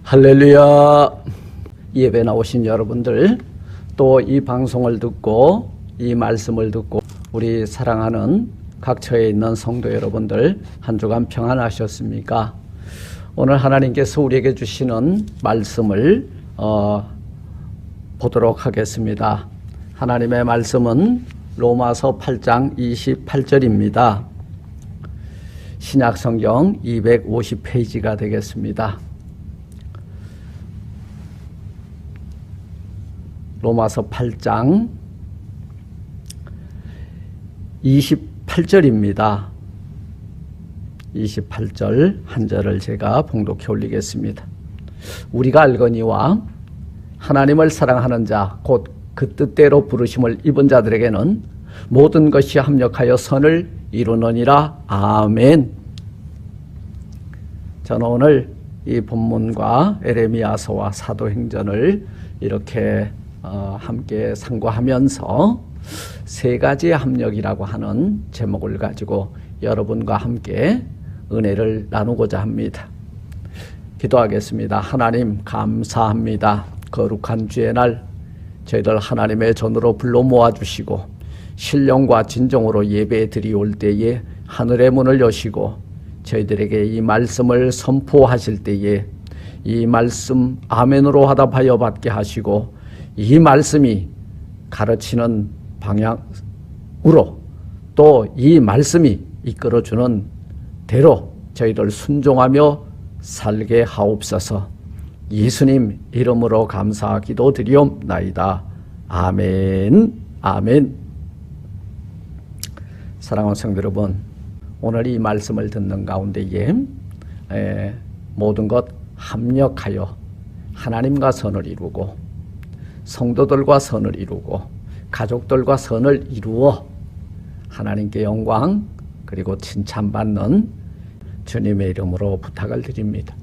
할렐루야. 예배 나오신 여러분들, 또 이 방송을 듣고 이 말씀을 듣고 우리 사랑하는 각처에 있는 성도 여러분들, 한 주간 평안하셨습니까? 오늘 하나님께서 우리에게 주시는 말씀을 보도록 하겠습니다. 하나님의 말씀은 로마서 8장 28절입니다. 신약성경 250페이지가 되겠습니다. 로마서 8장 28절입니다. 28절 한 절을 제가 봉독해 올리겠습니다. 우리가 알거니와 하나님을 사랑하는 자 곧 그 뜻대로 부르심을 입은 자들에게는 모든 것이 합력하여 선을 이루느니라. 아멘. 저는 오늘 이 본문과 에레미야서와 사도행전을 이렇게 함께 상고하면서 세 가지의 합력이라고 하는 제목을 가지고 여러분과 함께 은혜를 나누고자 합니다. 기도하겠습니다. 하나님 감사합니다. 거룩한 주의 날 저희들 하나님의 전으로 불러 모아주시고 신령과 진정으로 예배 드리올 때에 하늘의 문을 여시고 저희들에게 이 말씀을 선포하실 때에 이 말씀 아멘으로 화답하여 받게 하시고 이 말씀이 가르치는 방향으로 또 이 말씀이 이끌어주는 대로 저희들 순종하며 살게 하옵소서. 예수님 이름으로 감사 기도드리옵나이다. 아멘. 아멘. 사랑하는 성도 여러분, 오늘 이 말씀을 듣는 가운데에 모든 것 합력하여 하나님과 선을 이루고 성도들과 선을 이루고 가족들과 선을 이루어 하나님께 영광 그리고 칭찬받는 주님의 이름으로 부탁을 드립니다.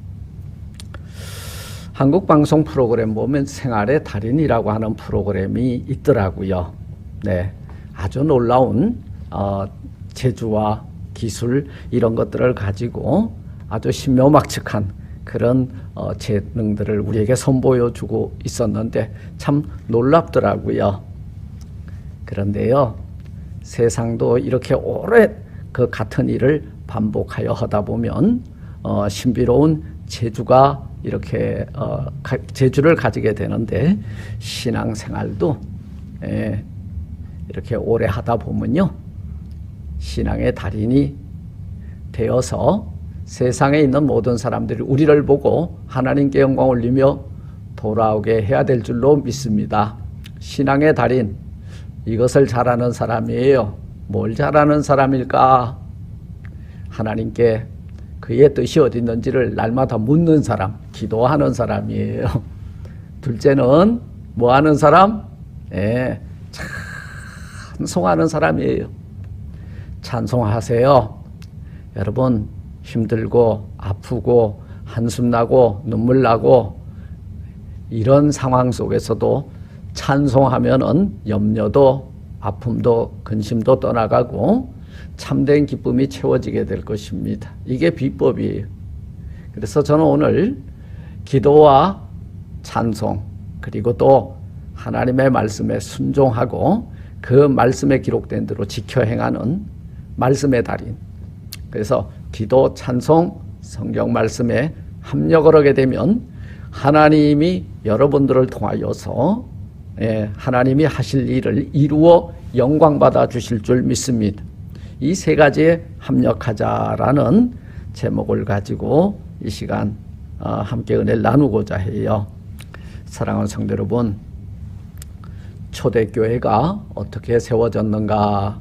한국 방송 프로그램 보면 생활의 달인이라고 하는 프로그램이 있더라고요. 네, 아주 놀라운 재주와 기술 이런 것들을 가지고 아주 신묘막측한 그런 재능들을 우리에게 선보여주고 있었는데 참 놀랍더라고요. 그런데요, 세상도 이렇게 오래 그 같은 일을 반복하여 하다 보면 신비로운 재주가 이렇게 재주를 가지게 되는데 신앙생활도 이렇게 오래 하다 보면요, 신앙의 달인이 되어서 세상에 있는 모든 사람들이 우리를 보고 하나님께 영광 올리며 돌아오게 해야 될 줄로 믿습니다. 신앙의 달인, 이것을 잘하는 사람이에요. 뭘 잘하는 사람일까? 하나님께 그의 뜻이 어디 있는지를 날마다 묻는 사람, 기도하는 사람이에요. 둘째는 뭐 하는 사람? 찬송하는 사람이에요. 찬송하세요. 여러분, 힘들고 아프고 한숨 나고 눈물 나고 이런 상황 속에서도 찬송하면은 염려도 아픔도 근심도 떠나가고 참된 기쁨이 채워지게 될 것입니다. 이게 비법이에요. 그래서 저는 오늘 기도와 찬송 그리고 또 하나님의 말씀에 순종하고 그 말씀에 기록된 대로 지켜 행하는 말씀의 달인, 그래서 기도, 찬송, 성경 말씀에 합력을 하게 되면 하나님이 여러분들을 통하여서 하나님이 하실 일을 이루어 영광받아 주실 줄 믿습니다. 이 세 가지에 합력하자라는 제목을 가지고 이 시간 함께 은혜를 나누고자 해요. 사랑하는 성도 여러분, 초대교회가 어떻게 세워졌는가?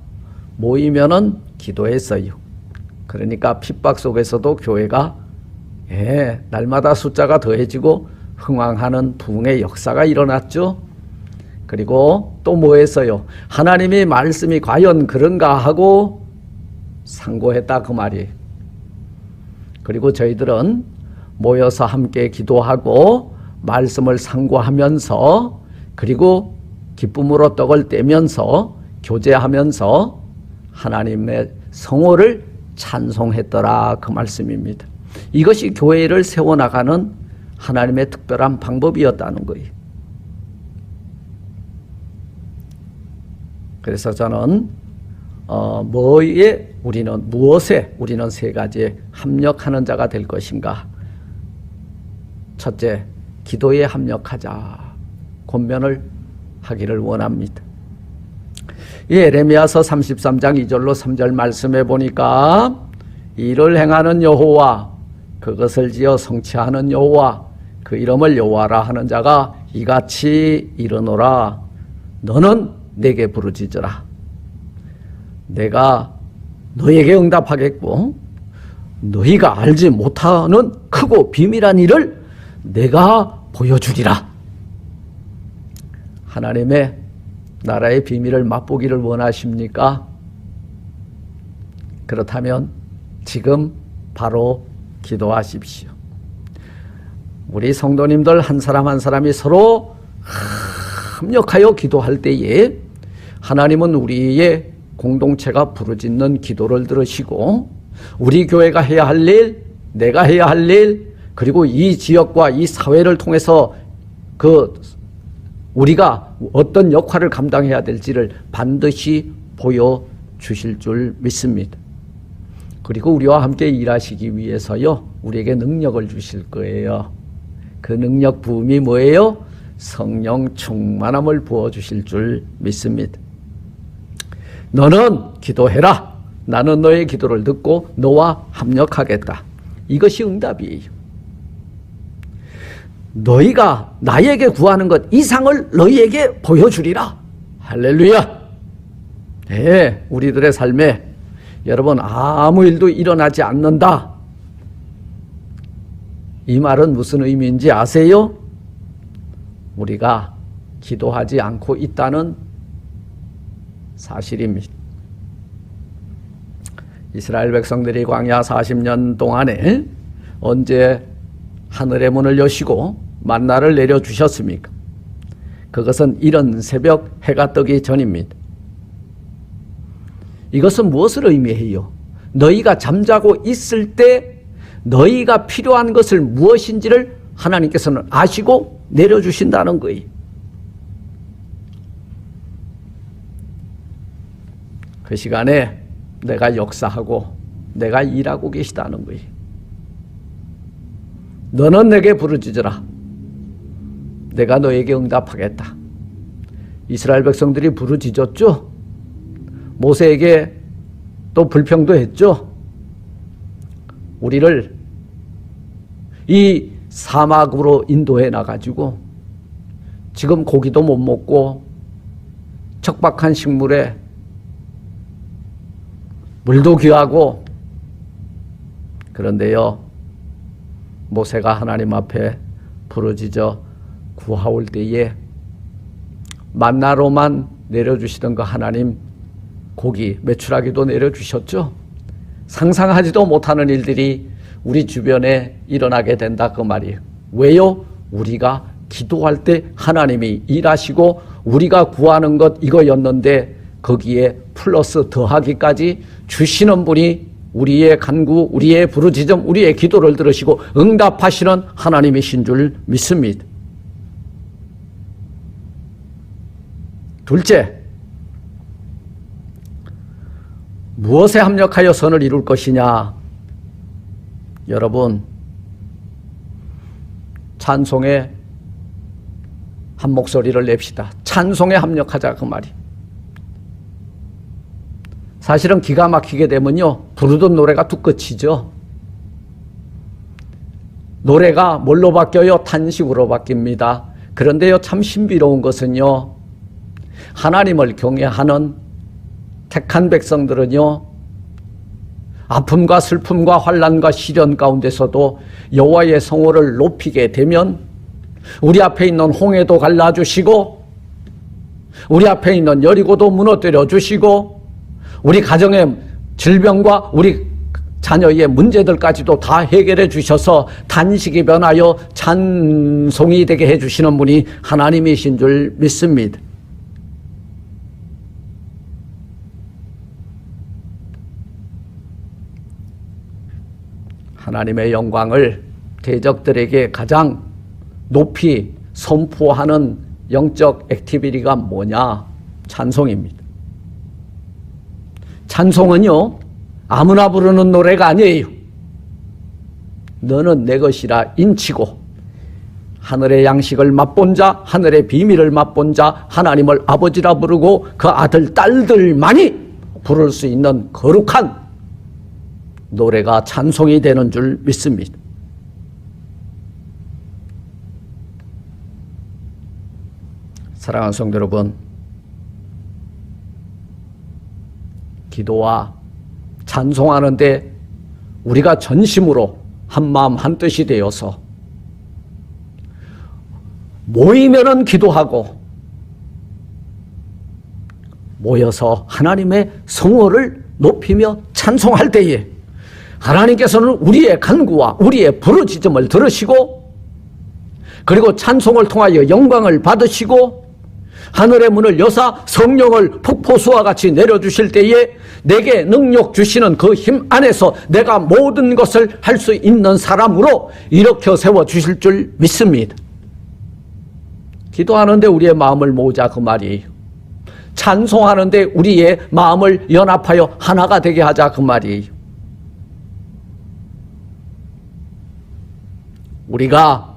모이면은 기도했어요. 그러니까 핍박 속에서도 교회가 날마다 숫자가 더해지고 흥왕하는 부흥의 역사가 일어났죠. 그리고 또 뭐 했어요? 하나님의 말씀이 과연 그런가 하고 상고했다 그 말이에요. 그리고 저희들은 모여서 함께 기도하고 말씀을 상고하면서 그리고 기쁨으로 떡을 떼면서 교제하면서 하나님의 성호를 찬송했더라 그 말씀입니다. 이것이 교회를 세워나가는 하나님의 특별한 방법이었다는 거예요. 그래서 저는 무엇에 우리는 세 가지에 합력하는 자가 될 것인가? 첫째, 기도에 합력하자. 권면을 하기를 원합니다. 이 에레미야서 33장 2절로 3절 말씀해 보니까 이를 행하는 여호와, 그것을 지어 성취하는 여호와, 그 이름을 여호와라 하는 자가 이같이 이르노라. 너는 내게 부르짖으라. 내가 너에게 응답하겠고 너희가 알지 못하는 크고 비밀한 일을 내가 보여주리라. 하나님의 나라의 비밀을 맛보기를 원하십니까? 그렇다면 지금 바로 기도하십시오. 우리 성도님들 한 사람 한 사람이 서로 합력하여 기도할 때에 하나님은 우리의 공동체가 부르짖는 기도를 들으시고 우리 교회가 해야 할 일, 내가 해야 할 일, 그리고 이 지역과 이 사회를 통해서 우리가 어떤 역할을 감당해야 될지를 반드시 보여주실 줄 믿습니다. 그리고 우리와 함께 일하시기 위해서요, 우리에게 능력을 주실 거예요. 그 능력 부음이 뭐예요? 성령 충만함을 부어주실 줄 믿습니다. 너는 기도해라. 나는 너의 기도를 듣고 너와 합력하겠다. 이것이 응답이에요. 너희가 나에게 구하는 것 이상을 너희에게 보여주리라. 할렐루야. 네, 우리들의 삶에 여러분 아무 일도 일어나지 않는다. 이 말은 무슨 의미인지 아세요? 우리가 기도하지 않고 있다는 사실입니다. 이스라엘 백성들이 광야 40년 동안에 언제 하늘의 문을 여시고 만나를 내려주셨습니까? 그것은 이른 새벽 해가 뜨기 전입니다. 이것은 무엇을 의미해요? 너희가 잠자고 있을 때 너희가 필요한 것을 무엇인지를 하나님께서는 아시고 내려주신다는 거예요. 그 시간에 내가 역사하고 내가 일하고 계시다는 거예요. 너는 내게 부르짖으라. 내가 너에게 응답하겠다. 이스라엘 백성들이 부르짖었죠. 모세에게 또 불평도 했죠. 우리를 이 사막으로 인도해 나가지고 지금 고기도 못 먹고 척박한 식물에 물도 귀하고, 그런데요, 모세가 하나님 앞에 부르짖어 구하올 때에 만나로만 내려주시던 그 하나님 고기, 메추라기도 내려주셨죠. 상상하지도 못하는 일들이 우리 주변에 일어나게 된다 그 말이에요. 왜요? 우리가 기도할 때 하나님이 일하시고 우리가 구하는 것 이거였는데 거기에 플러스 더하기까지 주시는 분이 우리의 간구, 우리의 부르짖음, 우리의 기도를 들으시고 응답하시는 하나님이신 줄 믿습니다. 둘째, 무엇에 합력하여 선을 이룰 것이냐? 여러분, 찬송에 한 목소리를 냅시다. 찬송에 합력하자 그 말이. 사실은 기가 막히게 되면요, 부르던 노래가 뚝 끝이죠. 노래가 뭘로 바뀌어요? 탄식으로 바뀝니다. 그런데요, 참 신비로운 것은요, 하나님을 경외하는 택한 백성들은요, 아픔과 슬픔과 환난과 시련 가운데서도 여호와의 성호를 높이게 되면 우리 앞에 있는 홍해도 갈라주시고 우리 앞에 있는 여리고도 무너뜨려 주시고 우리 가정의 질병과 우리 자녀의 문제들까지도 다 해결해 주셔서 단식이 변하여 찬송이 되게 해주시는 분이 하나님이신 줄 믿습니다. 하나님의 영광을 대적들에게 가장 높이 선포하는 영적 액티비티가 뭐냐? 찬송입니다. 찬송은요, 아무나 부르는 노래가 아니에요. 너는 내 것이라 인치고 하늘의 양식을 맛본 자, 하늘의 비밀을 맛본 자, 하나님을 아버지라 부르고 그 아들, 딸들만이 부를 수 있는 거룩한 노래가 찬송이 되는 줄 믿습니다. 사랑하는 성도 여러분, 기도와 찬송하는데 우리가 전심으로 한마음 한뜻이 되어서 모이면은 기도하고 모여서 하나님의 성호를 높이며 찬송할 때에 하나님께서는 우리의 간구와 우리의 부르짖음을 들으시고 그리고 찬송을 통하여 영광을 받으시고 하늘의 문을 여사 성령을 폭포수와 같이 내려주실 때에 내게 능력 주시는 그 힘 안에서 내가 모든 것을 할 수 있는 사람으로 일으켜 세워주실 줄 믿습니다. 기도하는데 우리의 마음을 모으자 그 말이에요. 찬송하는데 우리의 마음을 연합하여 하나가 되게 하자 그 말이에요. 우리가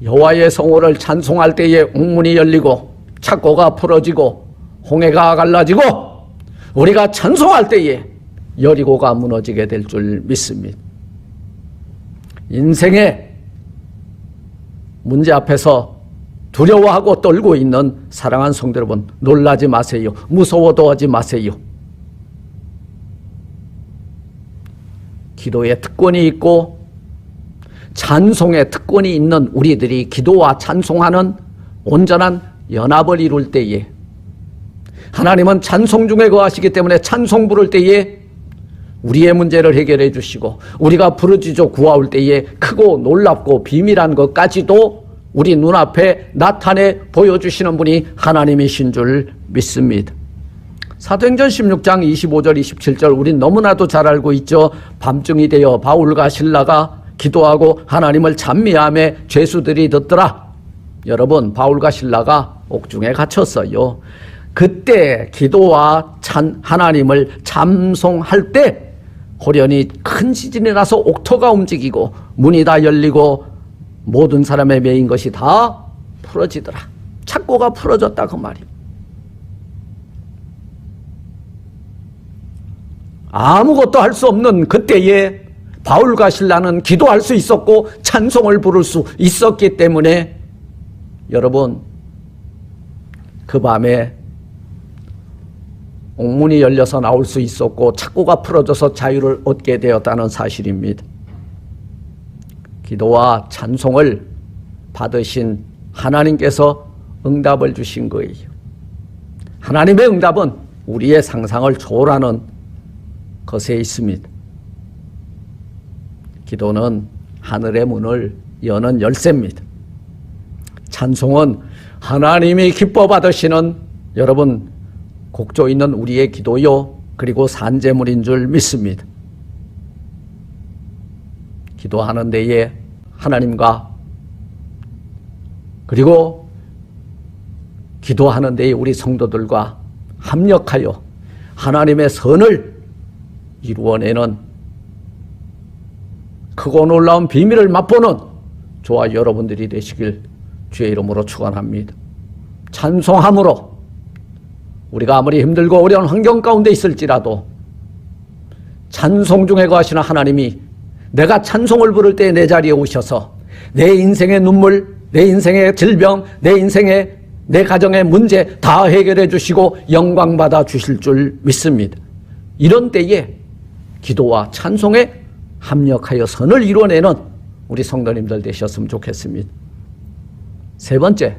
여호와의 성호를 찬송할 때에 옥문이 열리고 착고가 풀어지고 홍해가 갈라지고 우리가 찬송할 때에 여리고가 무너지게 될 줄 믿습니다. 인생의 문제 앞에서 두려워하고 떨고 있는 사랑하는 성도 여러분, 놀라지 마세요. 무서워도 하지 마세요. 기도에 특권이 있고 찬송에 특권이 있는 우리들이 기도와 찬송하는 온전한 연합을 이룰 때에 하나님은 찬송 중에 거하시기 때문에 찬송 부를 때에 우리의 문제를 해결해 주시고 우리가 부르짖어 구하올 때에 크고 놀랍고 비밀한 것까지도 우리 눈앞에 나타내 보여주시는 분이 하나님이신 줄 믿습니다. 사도행전 16장 25절 27절 우린 너무나도 잘 알고 있죠. 밤중이 되어 바울과 실라가 기도하고 하나님을 찬미하며 죄수들이 듣더라. 여러분, 바울과 실라가 옥중에 갇혔어요. 그때 기도와 하나님을 찬송할 때 호련히 큰 지진이 나서 옥토가 움직이고 문이 다 열리고 모든 사람의 매인 것이 다 풀어지더라. 착고가 풀어졌다 그 말이에요. 아무것도 할 수 없는 그때에 바울과 실라는 기도할 수 있었고 찬송을 부를 수 있었기 때문에 여러분, 그 밤에 옥문이 열려서 나올 수 있었고 착고가 풀어져서 자유를 얻게 되었다는 사실입니다. 기도와 찬송을 받으신 하나님께서 응답을 주신 거예요. 하나님의 응답은 우리의 상상을 초월하는 것에 있습니다. 기도는 하늘의 문을 여는 열쇠입니다. 찬송은 하나님이 기뻐 받으시는 여러분 곡조 있는 우리의 기도요 그리고 산제물인 줄 믿습니다. 기도하는 데에 하나님과 그리고 기도하는 데에 우리 성도들과 합력하여 하나님의 선을 이루어내는 크고 놀라운 비밀을 맛보는 저와 여러분들이 되시길 주의 이름으로 축원합니다. 찬송함으로 우리가 아무리 힘들고 어려운 환경 가운데 있을지라도 찬송 중에 거하시는 하나님이 내가 찬송을 부를 때 내 자리에 오셔서 내 인생의 눈물, 내 인생의 질병, 내 인생의 내 가정의 문제 다 해결해 주시고 영광 받아 주실 줄 믿습니다. 이런 때에 기도와 찬송에 합력하여 선을 이루어내는 우리 성도님들 되셨으면 좋겠습니다. 세 번째,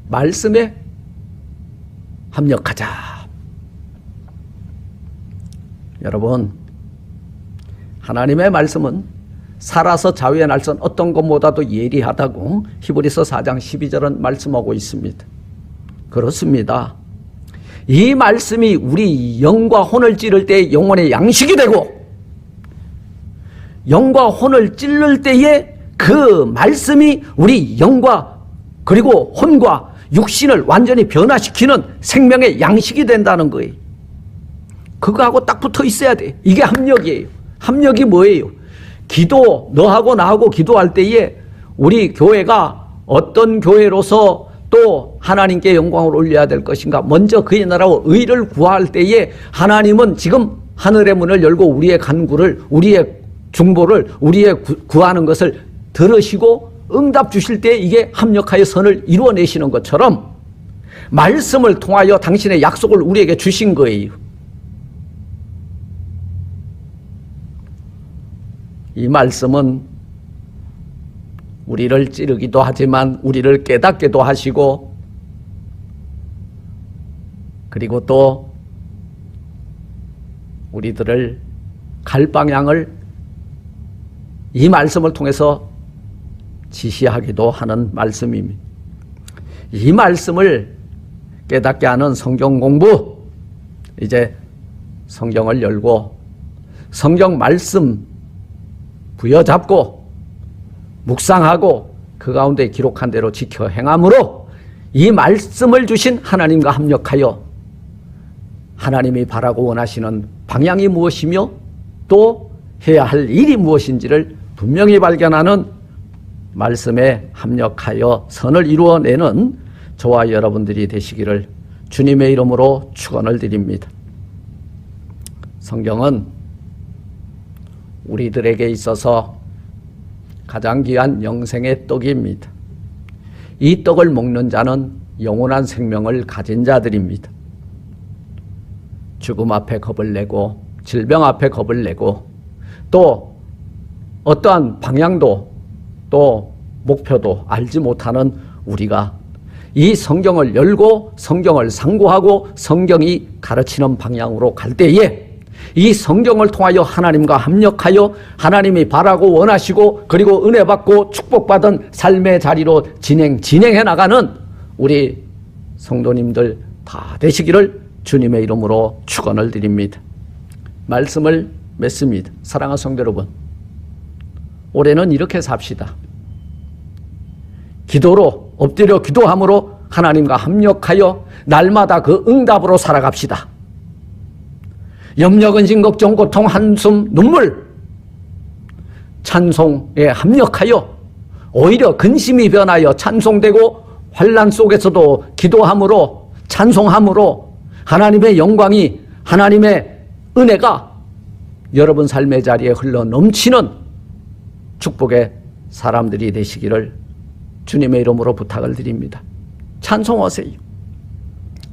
말씀에 합력하자. 여러분, 하나님의 말씀은 살아서 자유의 날선 어떤 것보다도 예리하다고 히브리서 4장 12절은 말씀하고 있습니다. 그렇습니다. 이 말씀이 우리 영과 혼을 찌를 때 영혼의 양식이 되고 영과 혼을 찔를 때에 그 말씀이 우리 영과 그리고 혼과 육신을 완전히 변화시키는 생명의 양식이 된다는 거예요. 그거하고 딱 붙어 있어야 돼. 이게 합력이에요. 합력이 뭐예요? 기도, 너하고 나하고 기도할 때에 우리 교회가 어떤 교회로서 또 하나님께 영광을 올려야 될 것인가. 먼저 그의 나라와 의를 구할 때에 하나님은 지금 하늘의 문을 열고 우리의 간구를, 우리의 중보를, 우리의 구하는 것을 들으시고 응답 주실 때 이게 합력하여 선을 이루어내시는 것처럼 말씀을 통하여 당신의 약속을 우리에게 주신 거예요. 이 말씀은 우리를 찌르기도 하지만 우리를 깨닫게도 하시고, 그리고 또 우리들을 갈 방향을 이 말씀을 통해서 지시하기도 하는 말씀입니다. 이 말씀을 깨닫게 하는 성경 공부, 이제 성경을 열고 성경 말씀 부여잡고 묵상하고 그 가운데 기록한 대로 지켜 행함으로 이 말씀을 주신 하나님과 합력하여 하나님이 바라고 원하시는 방향이 무엇이며 또 해야 할 일이 무엇인지를 분명히 발견하는 말씀에 합력하여 선을 이루어내는 저와 여러분들이 되시기를 주님의 이름으로 축원을 드립니다. 성경은 우리들에게 있어서 가장 귀한 영생의 떡입니다. 이 떡을 먹는 자는 영원한 생명을 가진 자들입니다. 죽음 앞에 겁을 내고 질병 앞에 겁을 내고 또 어떠한 방향도 또 목표도 알지 못하는 우리가 이 성경을 열고 성경을 상고하고 성경이 가르치는 방향으로 갈 때에 이 성경을 통하여 하나님과 합력하여 하나님이 바라고 원하시고 그리고 은혜 받고 축복받은 삶의 자리로 진행해 나가는 우리 성도님들 다 되시기를 주님의 이름으로 축원을 드립니다. 말씀을 맺습니다. 사랑하는 성도 여러분, 올해는 이렇게 삽시다. 기도로 엎드려 기도함으로 하나님과 합력하여 날마다 그 응답으로 살아갑시다. 염려, 근심, 걱정, 고통, 한숨, 눈물, 찬송에 합력하여 오히려 근심이 변하여 찬송되고 환난 속에서도 기도함으로 찬송함으로 하나님의 영광이, 하나님의 은혜가 여러분 삶의 자리에 흘러 넘치는 축복의 사람들이 되시기를 주님의 이름으로 부탁을 드립니다. 찬송하세요.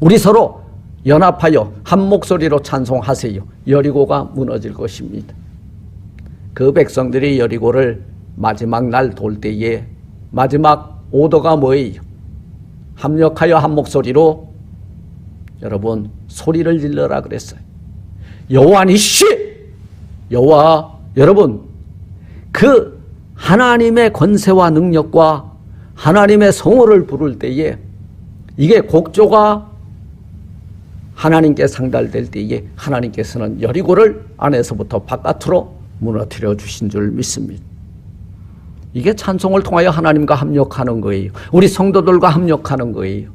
우리 서로 연합하여 한 목소리로 찬송하세요. 여리고가 무너질 것입니다. 그 백성들이 여리고를 마지막 날 돌 때에 마지막 오더가 뭐예요? 합력하여 한 목소리로 여러분 소리를 질러라 그랬어요. 여호와 니시, 여호와, 여러분 그 하나님의 권세와 능력과 하나님의 성호를 부를 때에 이게 곡조가 하나님께 상달될 때에 하나님께서는 여리고를 안에서부터 바깥으로 무너뜨려 주신 줄 믿습니다. 이게 찬송을 통하여 하나님과 합력하는 거예요. 우리 성도들과 합력하는 거예요.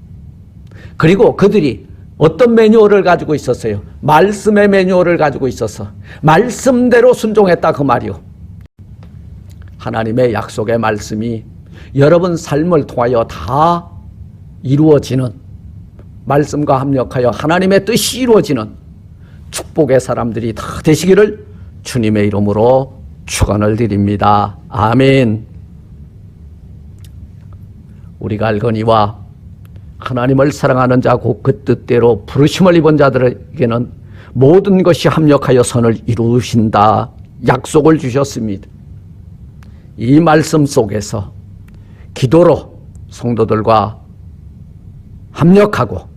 그리고 그들이 어떤 매뉴얼을 가지고 있었어요? 말씀의 매뉴얼을 가지고 있어서 말씀대로 순종했다 그 말이요. 하나님의 약속의 말씀이 여러분 삶을 통하여 다 이루어지는, 말씀과 합력하여 하나님의 뜻이 이루어지는 축복의 사람들이 다 되시기를 주님의 이름으로 축원을 드립니다. 아멘. 우리가 알거니와 하나님을 사랑하는 자 곧 그 뜻대로 부르심을 입은 자들에게는 모든 것이 합력하여 선을 이루신다 약속을 주셨습니다. 이 말씀 속에서 기도로 성도들과 합력하고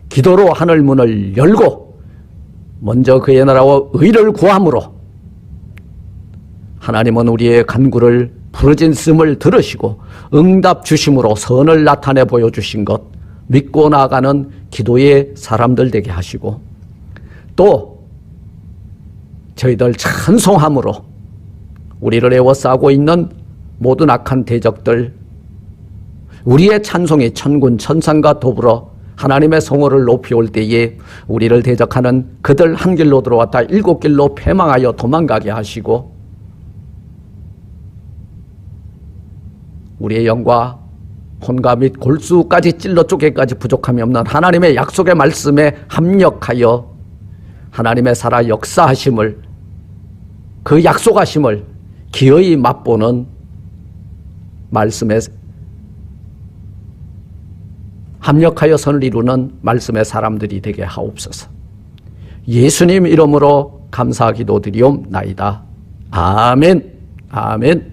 기도로 하늘 문을 열고 먼저 그의 나라와 의를 구함으로 하나님은 우리의 간구를 부르짖음을 들으시고 응답 주심으로 선을 나타내 보여주신 것 믿고 나아가는 기도의 사람들 되게 하시고 또 저희들 찬송함으로 우리를 에워싸고 있는 모든 악한 대적들, 우리의 찬송이 천군 천상과 더불어 하나님의 성호를 높이 올 때에 우리를 대적하는 그들 한 길로 들어왔다 일곱 길로 패망하여 도망가게 하시고, 우리의 영과 혼과 및 골수까지 찔러 쪼개까지 부족함이 없는 하나님의 약속의 말씀에 합력하여 하나님의 살아 역사하심을, 그 약속하심을 기어이 맛보는 말씀에 합력하여 선을 이루는 말씀의 사람들이 되게 하옵소서. 예수님 이름으로 감사 기도드리옵나이다. 아멘. 아멘.